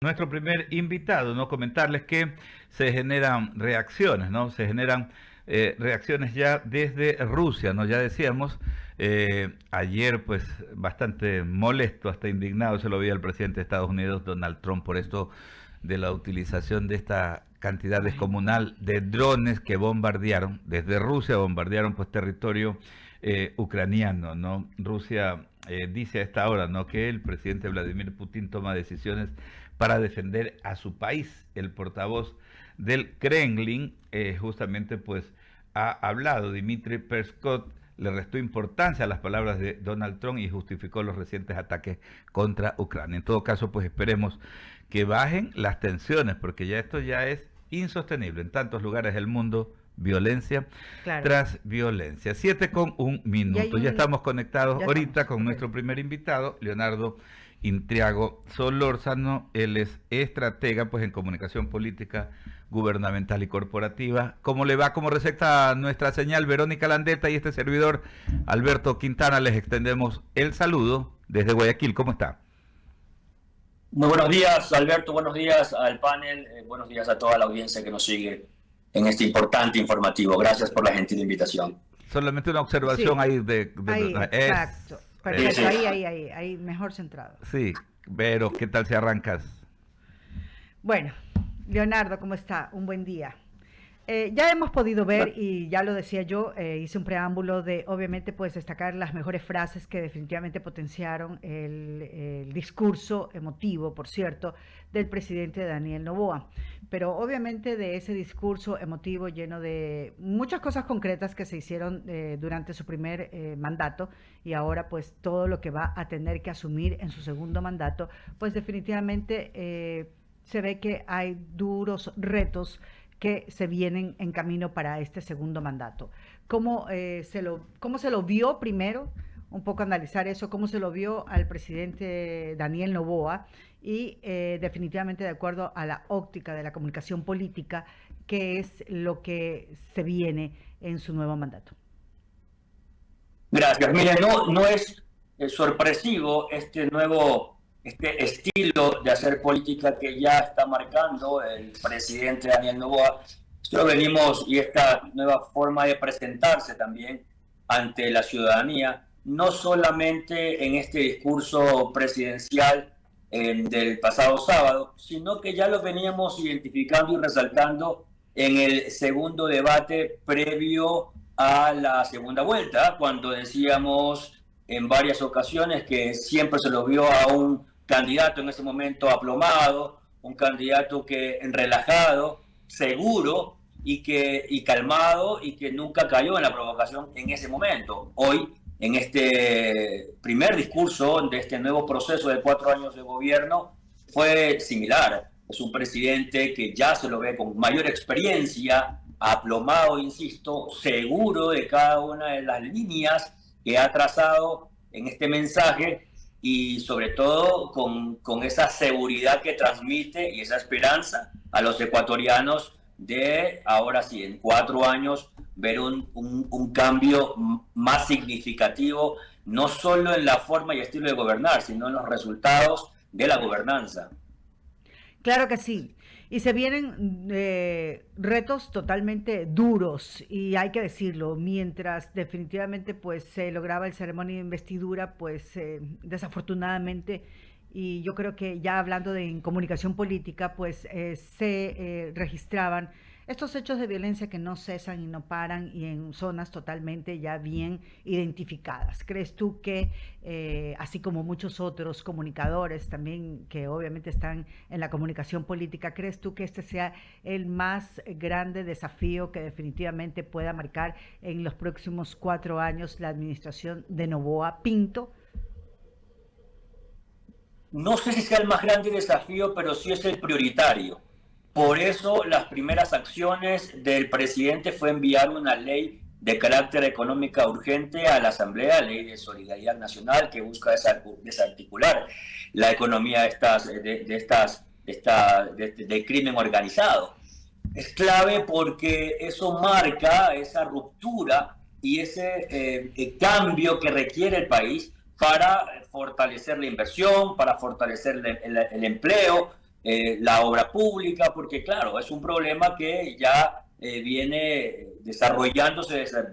Nuestro primer invitado, ¿no? Comentarles que se generan reacciones, ¿no? Se generan reacciones ya desde Rusia, ¿no? Ya decíamos, ayer pues bastante molesto, hasta indignado se lo veía el presidente de Estados Unidos, Donald Trump, por esto de la utilización de esta cantidad Ay, descomunal de drones que bombardearon, desde Rusia bombardearon pues territorio ucraniano, ¿no? Rusia dice a esta hora, ¿no? Que el presidente Vladimir Putin toma decisiones para defender a su país. El portavoz del Kremlin justamente pues ha hablado, Dmitry Peskov le restó importancia a las palabras de Donald Trump y justificó los recientes ataques contra Ucrania. En todo caso, pues esperemos que bajen las tensiones, porque ya esto ya es insostenible. En tantos lugares del mundo, violencia claro. tras violencia. 7:01. Y Ya estamos conectados ya ahorita estamos, con ok. nuestro primer invitado, Leonardo Intriago Solórzano. Él es estratega pues en comunicación política, gubernamental y corporativa. ¿Cómo le va? Como receta nuestra señal Verónica Landeta y este servidor Alberto Quintana, les extendemos el saludo desde Guayaquil. ¿Cómo está? Muy buenos días, Alberto. Buenos días al panel. Buenos días a toda la audiencia que nos sigue en este importante informativo. Gracias por la gentil invitación. Solamente una observación Sí, ahí ahí, exacto. Sí, Perfecto, sí. ahí, mejor centrado. Sí, Vero, ¿qué tal si arrancas? Bueno, Leonardo, ¿cómo está? Un buen día. Ya hemos podido ver, y ya lo decía yo, hice un preámbulo de, obviamente, pues destacar las mejores frases que definitivamente potenciaron el discurso emotivo, por cierto, del presidente Daniel Noboa. Pero obviamente de ese discurso emotivo lleno de muchas cosas concretas que se hicieron durante su primer mandato y ahora pues todo lo que va a tener que asumir en su segundo mandato, pues definitivamente se ve que hay duros retos que se vienen en camino para este segundo mandato. ¿Cómo se lo vio primero? Un poco analizar eso, cómo se lo vio al presidente Daniel Noboa y definitivamente de acuerdo a la óptica de la comunicación política, qué es lo que se viene en su nuevo mandato. Gracias. Mire, no es sorpresivo este estilo de hacer política que ya está marcando el presidente Daniel Noboa. Esto lo venimos, y esta nueva forma de presentarse también ante la ciudadanía, no solamente en este discurso presidencial del pasado sábado, sino que ya lo veníamos identificando y resaltando en el segundo debate previo a la segunda vuelta, cuando decíamos en varias ocasiones que siempre se lo vio a un candidato en ese momento aplomado, un candidato que relajado, seguro y calmado, y que nunca cayó en la provocación en ese momento. Hoy, en este primer discurso de este nuevo proceso de 4 años de gobierno, fue similar. Es un presidente que ya se lo ve con mayor experiencia, aplomado, insisto, seguro de cada una de las líneas que ha trazado en este mensaje, y sobre todo con esa seguridad que transmite y esa esperanza a los ecuatorianos de, ahora sí, en 4 años, ver un cambio más significativo, no solo en la forma y estilo de gobernar, sino en los resultados de la gobernanza. Claro que sí. Y se vienen retos totalmente duros, y hay que decirlo, mientras definitivamente pues se lograba el ceremonia de investidura, pues desafortunadamente, y yo creo que ya hablando de en comunicación política, pues se registraban estos hechos de violencia que no cesan y no paran y en zonas totalmente ya bien identificadas. ¿Crees tú que, así como muchos otros comunicadores también que obviamente están en la comunicación política, crees tú que este sea el más grande desafío que definitivamente pueda marcar en los próximos 4 años la administración de Noboa Pinto? No sé si sea el más grande desafío, pero sí es el prioritario. Por eso las primeras acciones del presidente fue enviar una ley de carácter económica urgente a la Asamblea, ley de solidaridad nacional, que busca desarticular la economía de crimen organizado. Es clave porque eso marca esa ruptura y ese cambio que requiere el país para fortalecer la inversión, para fortalecer el empleo, la obra pública, porque claro, es un problema que ya viene desarrollándose desde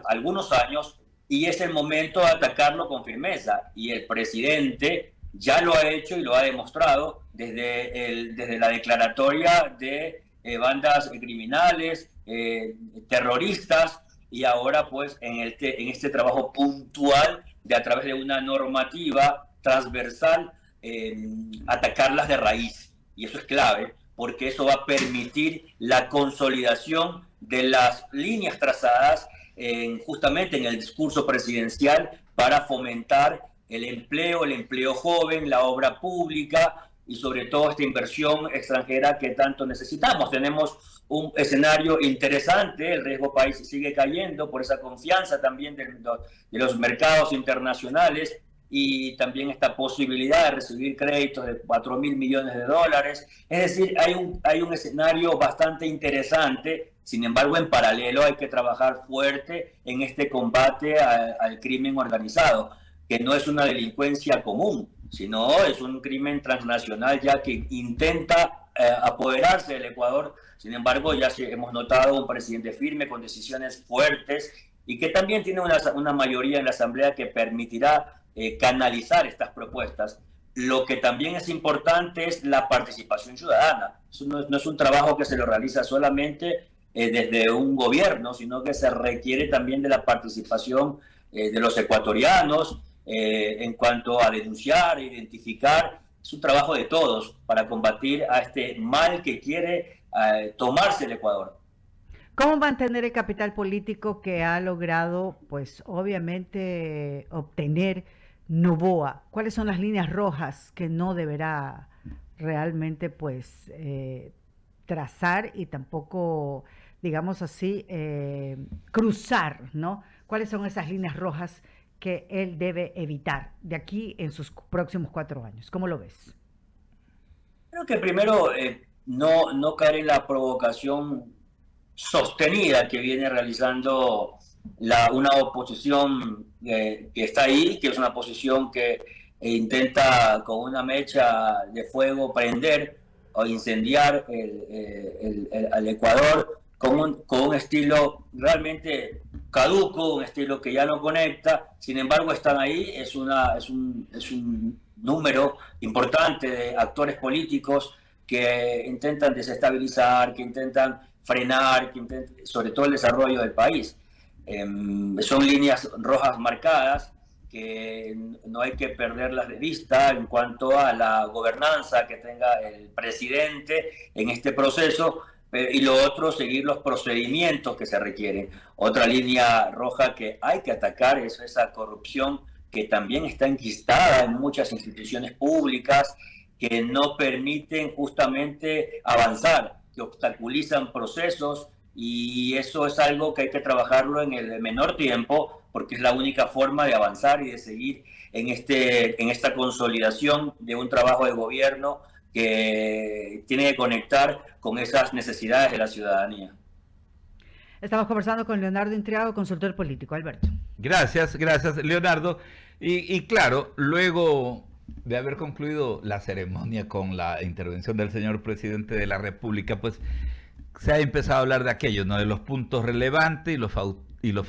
algunos años y es el momento de atacarlo con firmeza. Y el presidente ya lo ha hecho y lo ha demostrado desde la declaratoria de bandas criminales, terroristas, y ahora pues en este trabajo puntual de a través de una normativa transversal atacarlas de raíz. Y eso es clave porque eso va a permitir la consolidación de las líneas trazadas justamente en el discurso presidencial para fomentar el empleo joven, la obra pública y sobre todo esta inversión extranjera que tanto necesitamos. Tenemos un escenario interesante, el riesgo país sigue cayendo por esa confianza también de los mercados internacionales y también esta posibilidad de recibir créditos de 4.000 millones de dólares. Es decir, hay un escenario bastante interesante. Sin embargo, en paralelo hay que trabajar fuerte en este combate al crimen organizado, que no es una delincuencia común, sino es un crimen transnacional ya que intenta apoderarse del Ecuador. Sin embargo, ya hemos notado un presidente firme con decisiones fuertes y que también tiene una mayoría en la Asamblea que permitirá canalizar estas propuestas. Lo que también es importante es la participación ciudadana. Eso no es un trabajo que se lo realiza solamente desde un gobierno, sino que se requiere también de la participación de los ecuatorianos en cuanto a denunciar, identificar. Es un trabajo de todos para combatir a este mal que quiere tomarse el Ecuador. ¿Cómo mantener el capital político que ha logrado, pues obviamente, obtener Noboa? ¿Cuáles son las líneas rojas que no deberá realmente, pues, trazar y tampoco, digamos así, cruzar, ¿no? ¿Cuáles son esas líneas rojas que él debe evitar de aquí en sus próximos 4 años? ¿Cómo lo ves? Creo que primero no caer en la provocación sostenida que viene realizando una oposición que está ahí, que es una oposición que intenta con una mecha de fuego prender o incendiar al Ecuador con un estilo realmente caduco, un estilo que ya no conecta. Sin embargo, están ahí, es un número importante de actores políticos que intentan desestabilizar, que intentan frenar, sobre todo el desarrollo del país. Son líneas rojas marcadas que no hay que perderlas de vista en cuanto a la gobernanza que tenga el presidente en este proceso, y lo otro, seguir los procedimientos que se requieren. Otra línea roja que hay que atacar es esa corrupción que también está enquistada en muchas instituciones públicas, que no permiten justamente avanzar, que obstaculizan procesos, y eso es algo que hay que trabajarlo en el menor tiempo, porque es la única forma de avanzar y de seguir en esta consolidación de un trabajo de gobierno que tiene que conectar con esas necesidades de la ciudadanía. Estamos conversando con Leonardo Intriago, consultor político. Alberto. Gracias, Leonardo. Y claro, luego de haber concluido la ceremonia con la intervención del señor presidente de la República, pues se ha empezado a hablar de aquello, ¿no? De los puntos relevantes y los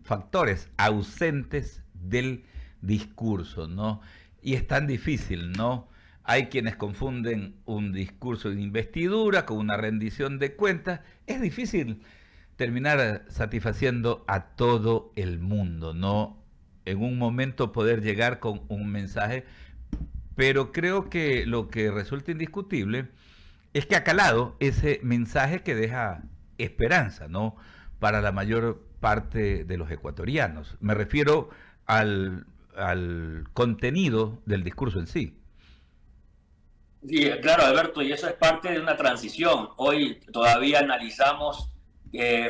factores ausentes del discurso, ¿no? Y es tan difícil, ¿no? Hay quienes confunden un discurso de investidura con una rendición de cuentas. Es difícil terminar satisfaciendo a todo el mundo, ¿no? En un momento poder llegar con un mensaje, pero creo que lo que resulta indiscutible es que ha calado ese mensaje que deja esperanza, ¿no? Para la mayor parte de los ecuatorianos. Me refiero al contenido del discurso en sí. Sí, claro, Alberto, y eso es parte de una transición. Hoy todavía analizamos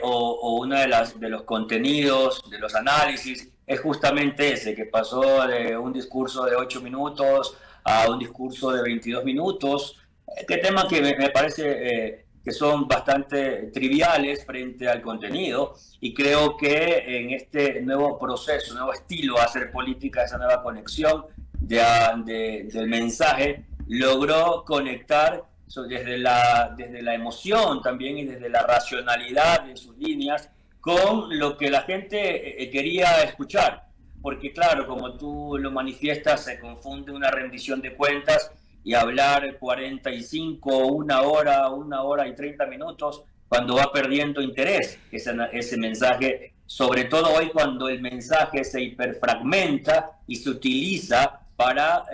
uno de los contenidos, de los análisis, es justamente ese, que pasó de un discurso de 8 minutos a un discurso de 22 minutos, que temas que me parece que son bastante triviales frente al contenido, y creo que en este nuevo proceso, nuevo estilo de hacer política, esa nueva conexión del mensaje, logró conectar desde la emoción también y desde la racionalidad de sus líneas con lo que la gente quería escuchar. Porque claro, como tú lo manifiestas, se confunde una rendición de cuentas y hablar 45, una hora y 30 minutos, cuando va perdiendo interés ese mensaje, sobre todo hoy cuando el mensaje se hiperfragmenta y se utiliza para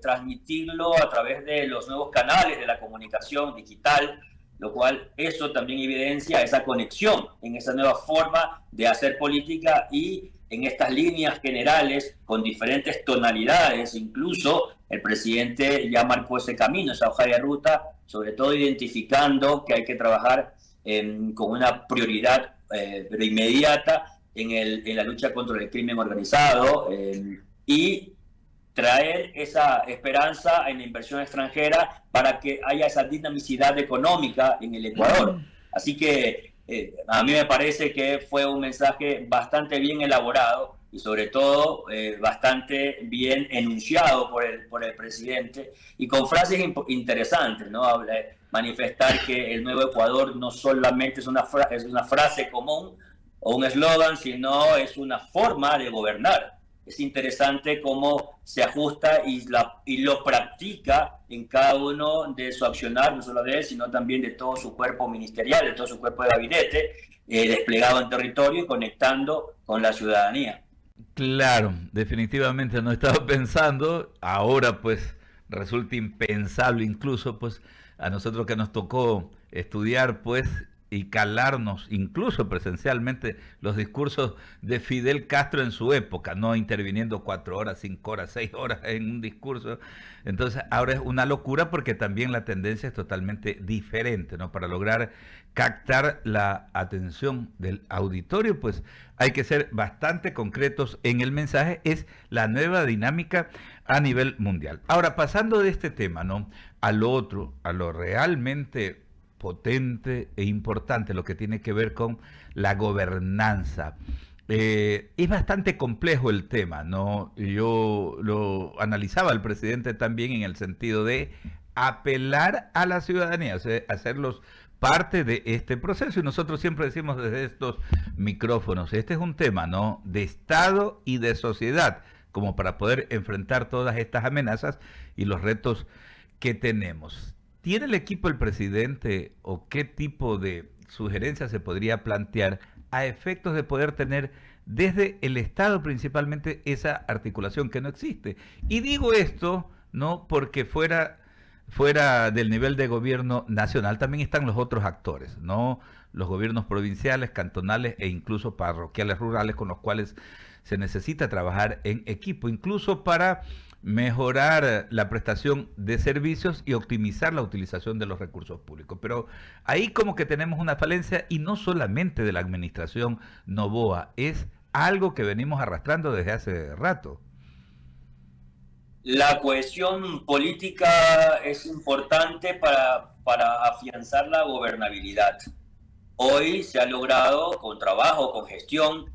transmitirlo a través de los nuevos canales de la comunicación digital, lo cual eso también evidencia esa conexión en esa nueva forma de hacer política y en estas líneas generales con diferentes tonalidades. Incluso el presidente ya marcó ese camino, esa hoja de ruta, sobre todo identificando que hay que trabajar con una prioridad pero inmediata en la lucha contra el crimen organizado y traer esa esperanza en la inversión extranjera para que haya esa dinamicidad económica en el Ecuador. Así que a mí me parece que fue un mensaje bastante bien elaborado y sobre todo bastante bien enunciado por el presidente y con frases interesantes, ¿no? Manifestar que el nuevo Ecuador no solamente es una frase común o un eslogan, sino es una forma de gobernar. Es interesante cómo se ajusta y lo practica en cada uno de su accionar, no solo de él, sino también de todo su cuerpo ministerial, de todo su cuerpo de gabinete, desplegado en territorio y conectando con la ciudadanía. Claro, definitivamente no estaba pensando, ahora pues resulta impensable incluso pues a nosotros que nos tocó estudiar pues y calarnos incluso presencialmente los discursos de Fidel Castro en su época, no interviniendo 4 horas, 5 horas, 6 horas en un discurso. Entonces ahora es una locura porque también la tendencia es totalmente diferente, ¿no? Para lograr captar la atención del auditorio, pues hay que ser bastante concretos en el mensaje, es la nueva dinámica a nivel mundial. Ahora, pasando de este tema, ¿no? A lo otro, a lo realmente potente e importante, lo que tiene que ver con la gobernanza. Es bastante complejo el tema, ¿no? Yo lo analizaba el presidente también en el sentido de apelar a la ciudadanía, o sea, hacerlos parte de este proceso. Y nosotros siempre decimos desde estos micrófonos, este es un tema, ¿no? De Estado y de sociedad, como para poder enfrentar todas estas amenazas y los retos que tenemos. ¿Tiene el equipo el presidente o qué tipo de sugerencias se podría plantear a efectos de poder tener desde el Estado principalmente esa articulación que no existe? Y digo esto no porque fuera del nivel de gobierno nacional, también están los otros actores, ¿no? Los gobiernos provinciales, cantonales e incluso parroquiales rurales con los cuales se necesita trabajar en equipo, incluso para mejorar la prestación de servicios y optimizar la utilización de los recursos públicos. Pero ahí como que tenemos una falencia y no solamente de la administración Noboa, es algo que venimos arrastrando desde hace rato. La cohesión política es importante para afianzar la gobernabilidad. Hoy se ha logrado con trabajo, con gestión,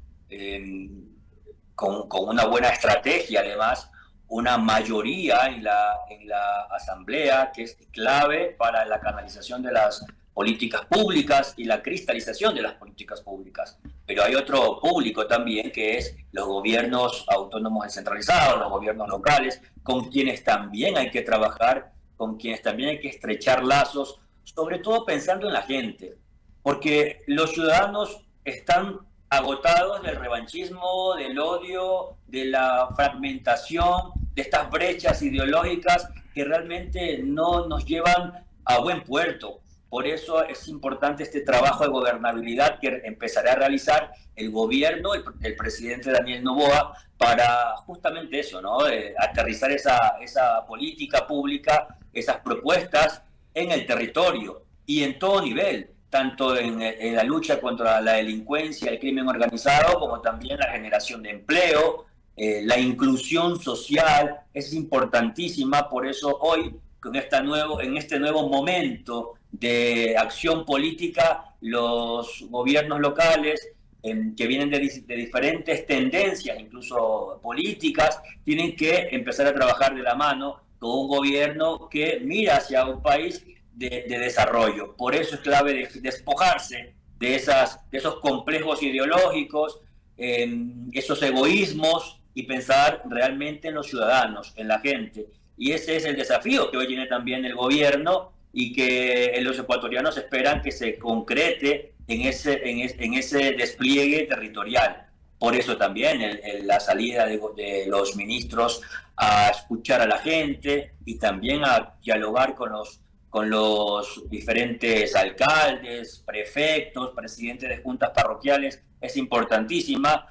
con una buena estrategia además, una mayoría en la Asamblea que es clave para la canalización de las políticas públicas y la cristalización de las políticas públicas. Pero hay otro público también que es los gobiernos autónomos descentralizados, los gobiernos locales, con quienes también hay que trabajar, con quienes también hay que estrechar lazos, sobre todo pensando en la gente, porque los ciudadanos están agotados del revanchismo, del odio, de la fragmentación, de estas brechas ideológicas que realmente no nos llevan a buen puerto. Por eso es importante este trabajo de gobernabilidad que empezará a realizar el gobierno, el presidente Daniel Noboa, para justamente eso, ¿no? Aterrizar esa política pública, esas propuestas en el territorio y en todo nivel, tanto en la lucha contra la delincuencia, el crimen organizado, como también la generación de empleo, la inclusión social es importantísima. Por eso hoy, en este nuevo momento de acción política, los gobiernos locales que vienen de diferentes tendencias, incluso políticas, tienen que empezar a trabajar de la mano con un gobierno que mira hacia un país de desarrollo. Por eso es clave despojarse de esos complejos ideológicos, esos egoísmos, y pensar realmente en los ciudadanos, en la gente. Y ese es el desafío que hoy tiene también el gobierno y que los ecuatorianos esperan que se concrete en ese despliegue territorial. Por eso también la salida de los ministros a escuchar a la gente y también a dialogar con los diferentes alcaldes, prefectos, presidentes de juntas parroquiales, es importantísima,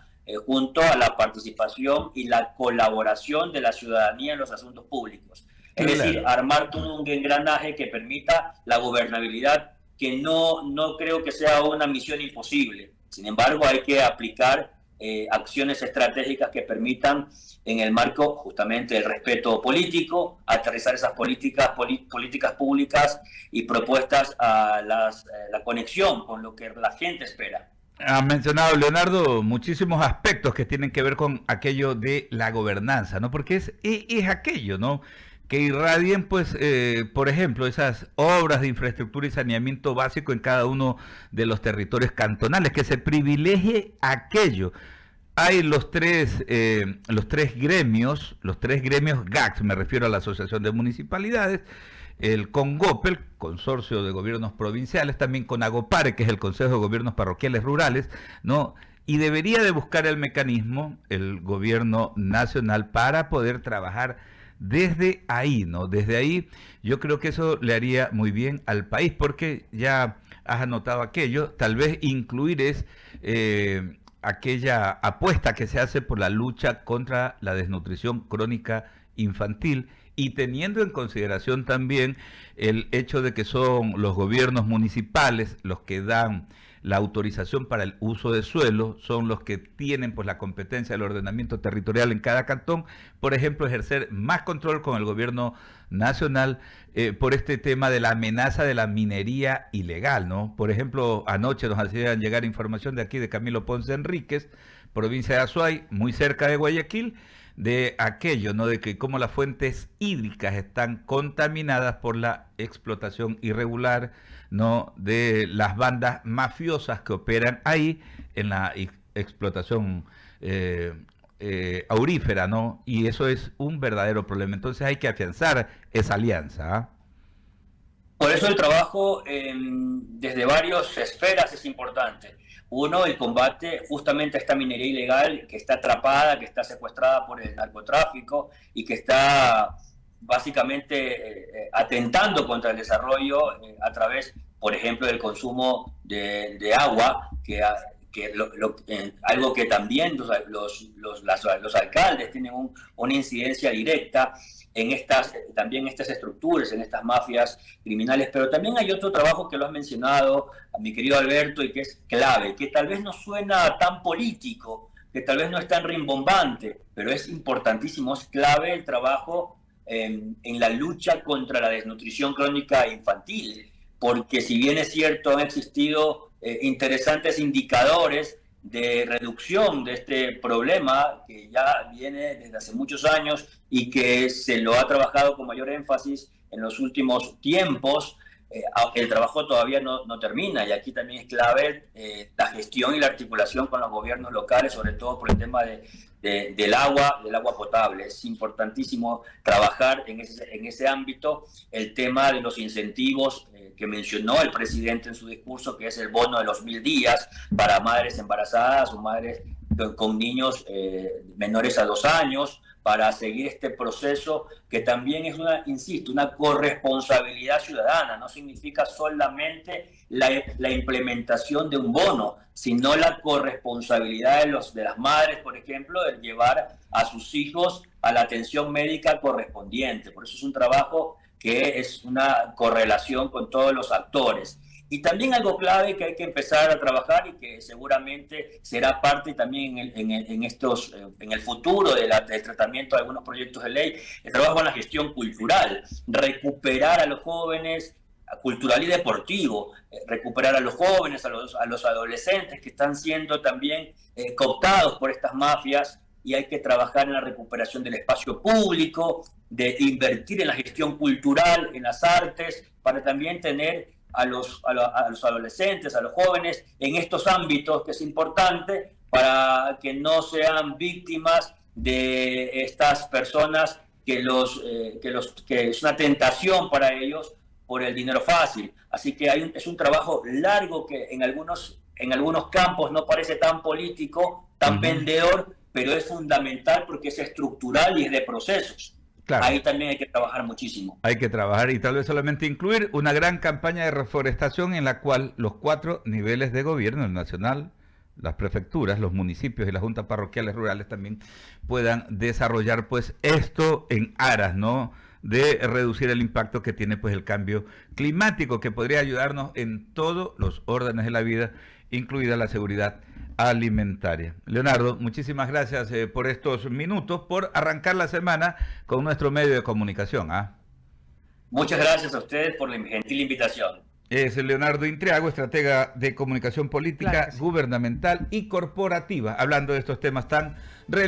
junto a la participación y la colaboración de la ciudadanía en los asuntos públicos. Es decir, armar todo un engranaje que permita la gobernabilidad, que no creo que sea una misión imposible. Sin embargo, hay que aplicar acciones estratégicas que permitan, en el marco justamente del respeto político, aterrizar esas políticas públicas y propuestas a la conexión con lo que la gente espera. Ha mencionado, Leonardo, muchísimos aspectos que tienen que ver con aquello de la gobernanza, ¿no? Porque es aquello, ¿no?, que irradien, pues, por ejemplo, esas obras de infraestructura y saneamiento básico en cada uno de los territorios cantonales, que se privilegie aquello. Hay los tres gremios GACS, me refiero a la Asociación de Municipalidades, el CONGOPE, el Consorcio de Gobiernos Provinciales, también con AGOPARE, que es el Consejo de Gobiernos Parroquiales Rurales, ¿no? Y debería de buscar el mecanismo, el gobierno nacional, para poder trabajar desde ahí, ¿no? Desde ahí yo creo que eso le haría muy bien al país, porque ya has anotado aquello, tal vez incluir aquella apuesta que se hace por la lucha contra la desnutrición crónica infantil, y teniendo en consideración también el hecho de que son los gobiernos municipales los que dan la autorización para el uso de suelo, son los que tienen pues la competencia del ordenamiento territorial en cada cantón, por ejemplo, ejercer más control con el gobierno nacional por este tema de la amenaza de la minería ilegal, ¿no? Por ejemplo, anoche nos hacían llegar información de aquí de Camilo Ponce Enríquez, provincia de Azuay, muy cerca de Guayaquil, de aquello, ¿no?, de que como las fuentes hídricas están contaminadas por la explotación irregular, ¿no?, de las bandas mafiosas que operan ahí en la explotación aurífera, ¿no? Y eso es un verdadero problema. Entonces hay que afianzar esa alianza, ¿eh? Por eso el trabajo desde varias esferas es importante. Uno, el combate justamente a esta minería ilegal que está atrapada, que está secuestrada por el narcotráfico y que está básicamente atentando contra el desarrollo a través, por ejemplo, del consumo de agua, algo que también los alcaldes tienen una incidencia directa en también estas estructuras, en estas mafias criminales. Pero también hay otro trabajo que lo has mencionado, mi querido Alberto, y que es clave, que tal vez no suena tan político, que tal vez no es tan rimbombante, pero es importantísimo, es clave el trabajo en la lucha contra la desnutrición crónica infantil, porque si bien es cierto, han existido interesantes indicadores de reducción de este problema que ya viene desde hace muchos años y que se lo ha trabajado con mayor énfasis en los últimos tiempos, el trabajo todavía no termina, y aquí también es clave la gestión y la articulación con los gobiernos locales, sobre todo por el tema del agua potable. Es importantísimo trabajar en ese ámbito, el tema de los incentivos que mencionó el presidente en su discurso, que es el bono de los 1000 días para madres embarazadas o madres con niños menores a 2 años, para seguir este proceso que también es una corresponsabilidad ciudadana. No significa solamente la implementación de un bono, sino la corresponsabilidad de las madres, por ejemplo, de llevar a sus hijos a la atención médica correspondiente. Por eso es un trabajo que es una correlación con todos los actores. Y también algo clave que hay que empezar a trabajar y que seguramente será parte también en el futuro del tratamiento de algunos proyectos de ley, el trabajo en la gestión cultural, recuperar a los jóvenes, cultural y deportivo, recuperar a los jóvenes, a los adolescentes que están siendo también cooptados por estas mafias, y hay que trabajar en la recuperación del espacio público, de invertir en la gestión cultural, en las artes, para también tener a los adolescentes, a los jóvenes en estos ámbitos, que es importante, para que no sean víctimas de estas personas que es una tentación para ellos por el dinero fácil. Así que es un trabajo largo que en algunos campos no parece tan político, tan vendedor, pero es fundamental porque es estructural y es de procesos. Claro. Ahí también hay que trabajar muchísimo. Hay que trabajar y tal vez solamente incluir una gran campaña de reforestación en la cual los 4 niveles de gobierno, el nacional, las prefecturas, los municipios y las juntas parroquiales rurales también puedan desarrollar pues esto en aras, ¿no?, de reducir el impacto que tiene pues el cambio climático, que podría ayudarnos en todos los órdenes de la vida, incluida la seguridad alimentaria. Leonardo, muchísimas gracias por estos minutos, por arrancar la semana con nuestro medio de comunicación. Muchas gracias a ustedes por la gentil invitación. Es Leonardo Intriago, estratega de comunicación política, gubernamental y corporativa, hablando de estos temas tan relevantes.